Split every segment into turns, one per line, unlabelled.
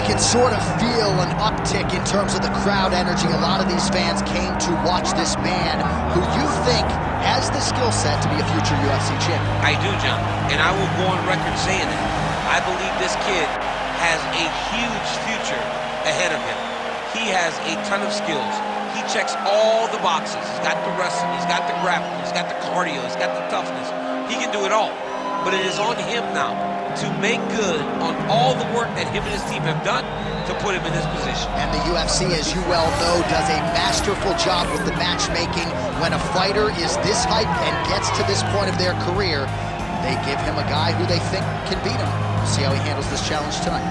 you can sort of feel an uptick in terms of the crowd energy. A lot of these fans came to watch this man who you think has the skill set to be a future UFC champion.
I do, John, and I will go on record saying that. I believe this kid has a huge future ahead of him. He has a ton of skills. He checks all the boxes. He's got the wrestling, he's got the grappling, he's got the cardio, he's got the toughness. He can do it all. But it is on him now to make good on all the work that him and his team have done to put him in this position.
And the UFC, as you well know, does a masterful job with the matchmaking. When a fighter is this hyped and gets to this point of their career, they give him a guy who they think can beat him. We'll see how he handles this challenge tonight.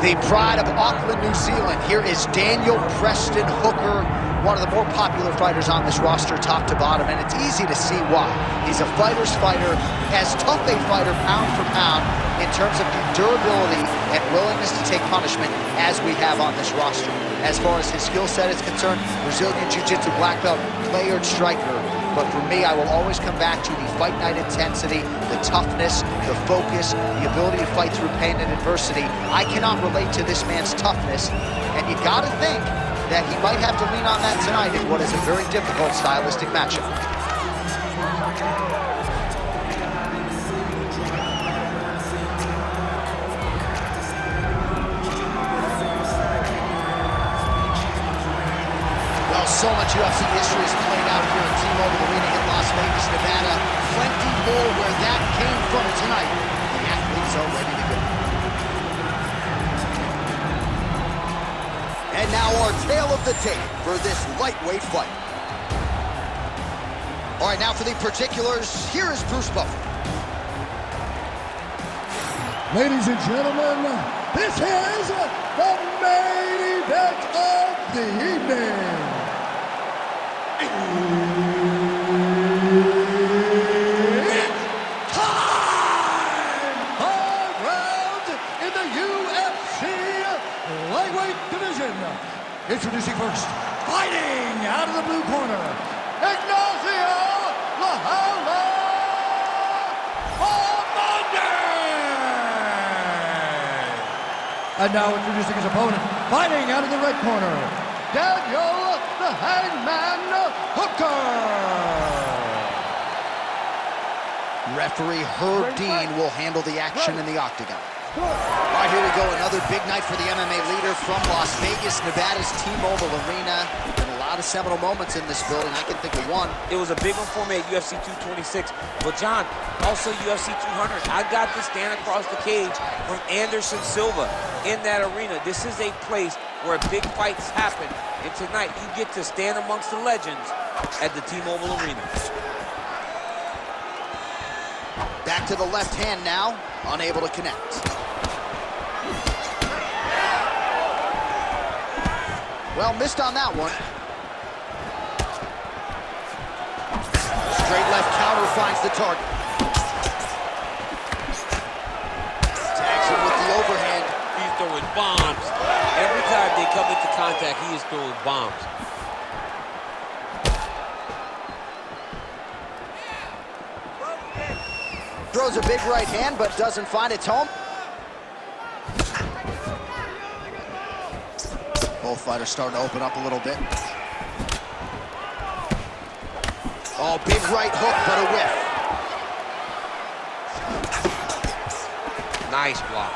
The pride of Auckland, New Zealand. Here is Daniel Preston Hooker, one of the more popular fighters on this roster, top to bottom, and it's easy to see why. He's a fighter's fighter, as tough a fighter pound for pound in terms of durability and willingness to take punishment as we have on this roster. As far as his skill set is concerned, Brazilian Jiu-Jitsu black belt, layered striker. But for me, I will always come back to the fight night intensity, the toughness, the focus, the ability to fight through pain and adversity. I cannot relate to this man's toughness, and you gotta think that he might have to lean on that tonight in what is a very difficult stylistic matchup. So much UFC history is played out here at T-Mobile Arena in Las Vegas, Nevada. Plenty more where that came from tonight. The athletes are ready to go. And now our tale of the tape for this lightweight fight. All right, now for the particulars, here is Bruce Buffer.
Ladies and gentlemen, this is the main event of the evening. It's time! 5 rounds in the UFC lightweight division. Introducing first, fighting out of the blue corner, Ignacio Bahamondes! And now introducing his opponent, fighting out of the red corner, Daniel the Hangman Hooker.
Referee Herb Dean will handle the action in the octagon. All right, here we go. Another big night for the MMA leader from Las Vegas, Nevada's T-Mobile Arena. Been a lot of seminal moments in this building. I can think of one.
It was a big one for me at UFC 226. But John, also UFC 200. I got to stand across the cage from Anderson Silva in that arena. This is a place where big fights happen. And tonight, you get to stand amongst the legends at the T-Mobile Arena.
Back to the left hand now, unable to connect. Well, missed on that one. Straight left counter finds the target. Tags him with the overhand.
He's throwing bombs. Every time they come into contact, he is throwing bombs.
Throws a big right hand, but doesn't find its home. Both fighters starting to open up a little bit. Oh, big right hook, but a whiff.
Nice block.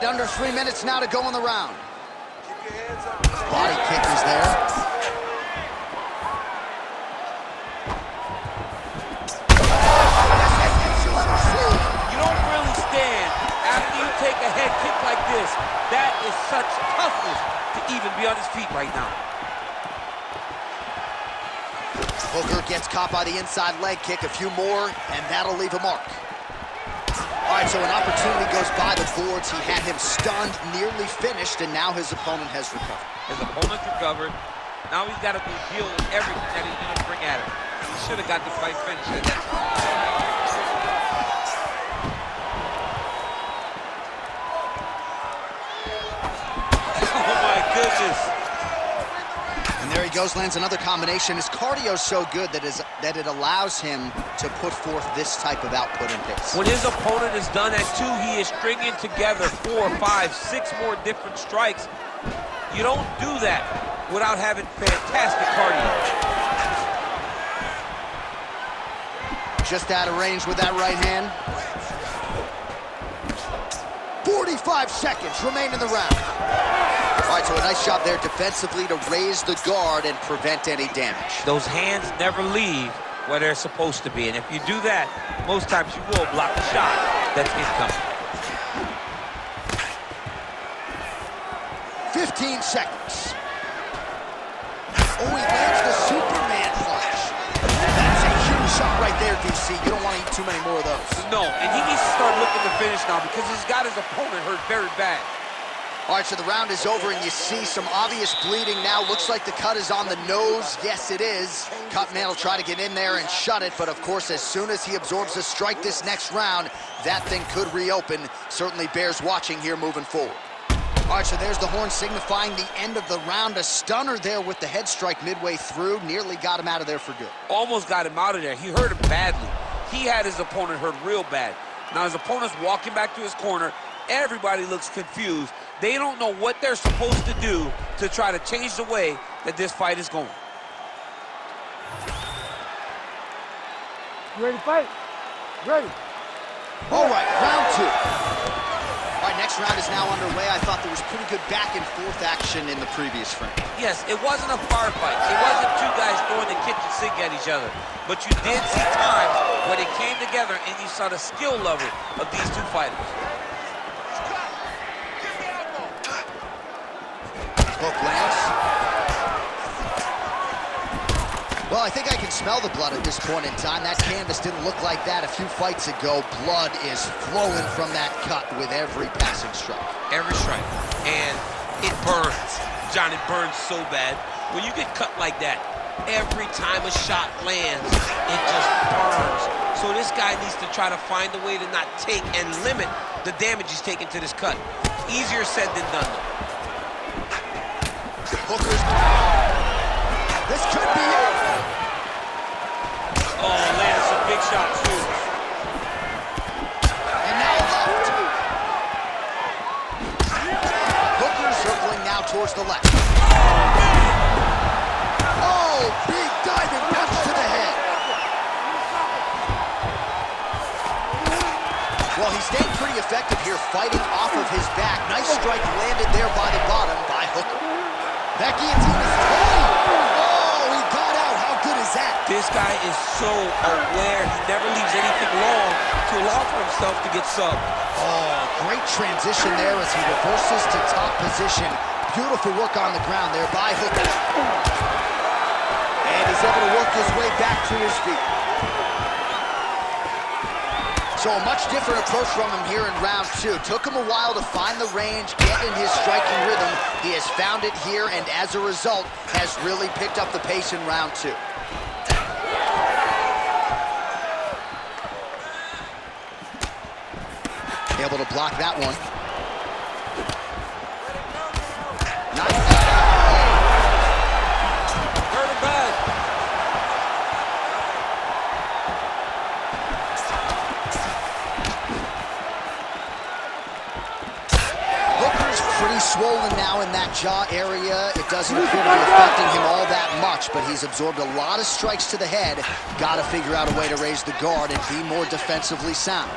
Under 3 minutes now to go in the round. Body kick is there.
You don't really stand after you take a head kick like this. That is such toughness to even be on his feet right now.
Hooker gets caught by the inside leg kick. A few more, and that'll leave a mark. All right, so an opportunity goes by the boards. He had him stunned, nearly finished, and now his opponent has recovered.
His opponent's recovered. Now he's got to go deal with everything that he's going to bring at him. He should have got the fight finished. Oh, my goodness.
And there he goes, lands another combination. His cardio's so good that it allows him to put forth this type of output and pace.
When his opponent is done at 2, he is stringing together 4, 5, 6 more different strikes. You don't do that without having fantastic cardio.
Just out of range with that right hand. 45 seconds remain in the round. All right, so a nice job there defensively to raise the guard and prevent any damage.
Those hands never leave where they're supposed to be, and if you do that, most times you will block the shot that's incoming.
15 seconds. Oh, he lands the Superman flash. That's a huge shot right there, DC. You don't want to eat too many more of those.
No, and he needs to start looking to finish now because he's got his opponent hurt very bad.
All right, so the round is over, and you see some obvious bleeding now. Looks like the cut is on the nose. Yes, it is. Cutman will try to get in there and shut it, but of course, as soon as he absorbs a strike this next round, that thing could reopen. Certainly bears watching here moving forward. All right, so there's the horn signifying the end of the round. A stunner there with the head strike midway through. Nearly got him out of there for good.
Almost got him out of there. He hurt him badly. He had his opponent hurt real bad. Now his opponent's walking back to his corner. Everybody looks confused. They don't know what they're supposed to do to try to change the way that this fight is going.
You ready to fight? Ready.
All right, round 2. All right, next round is now underway. I thought there was pretty good back and forth action in the previous frame.
Yes, it wasn't a firefight. It wasn't 2 guys throwing the kitchen sink at each other. But you did see times where they came together and you saw the skill level of these 2 fighters.
Hook lands. Well, I think I can smell the blood at this point in time. That canvas didn't look like that a few fights ago. Blood is flowing from that cut with every passing strike.
Every strike. And it burns. Johnny, burns so bad. When you get cut like that, every time a shot lands, it just burns. So this guy needs to try to find a way to not take and limit the damage he's taking to this cut. Easier said than done, though.
Hooker's. This could be it.
Oh, landed some big shots, too.
And now left. Hooker circling now towards the left. Oh, big diving punch to the head. Well, he stayed pretty effective here, fighting off of his back. Nice strike landed there by the bottom by Hooker. That guillotine is tight. Oh, he got out. How good is that?
This guy is so aware. He never leaves anything long to allow for himself to get subbed.
Oh, great transition there as he reverses to top position. Beautiful work on the ground there by Hooker. And he's able to work his way back to his feet. So a much different approach from him here in round 2. Took him a while to find the range, get in his striking rhythm. He has found it here, and as a result, has really picked up the pace in round 2. Able to block that one. Nice.
Hurt him bad.
Hooker's pretty swollen now in that jaw area. It doesn't appear to be affecting him all that much, but he's absorbed a lot of strikes to the head. Got to figure out a way to raise the guard and be more defensively sound.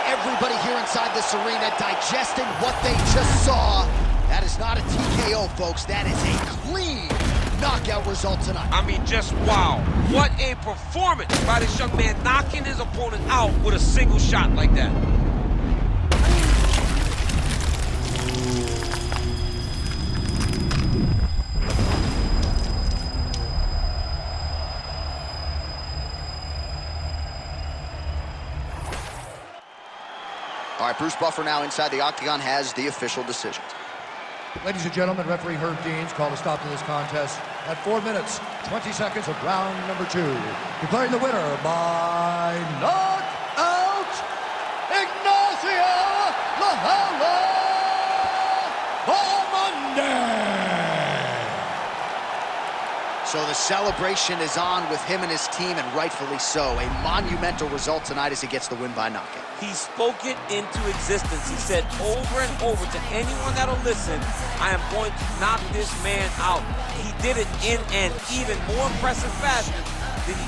Everybody here inside this arena digesting what they just saw. That is not a TKO, folks. That is a clean knockout result tonight.
I mean, just wow. What a performance by this young man, knocking his opponent out with a single shot like that.
right, Bruce Buffer now inside the octagon has the official decision.
Ladies and gentlemen, referee Herb Deans called a stop to this contest at 4 minutes, 20 seconds of round number 2. Declaring the winner by knockout, Ignacio Bahamondes.
So the celebration is on with him and his team, and rightfully so. A monumental result tonight as he gets the win by knockout.
He spoke it into existence. He said over and over to anyone that'll listen, I am going to knock this man out. He did it in an even more impressive fashion than he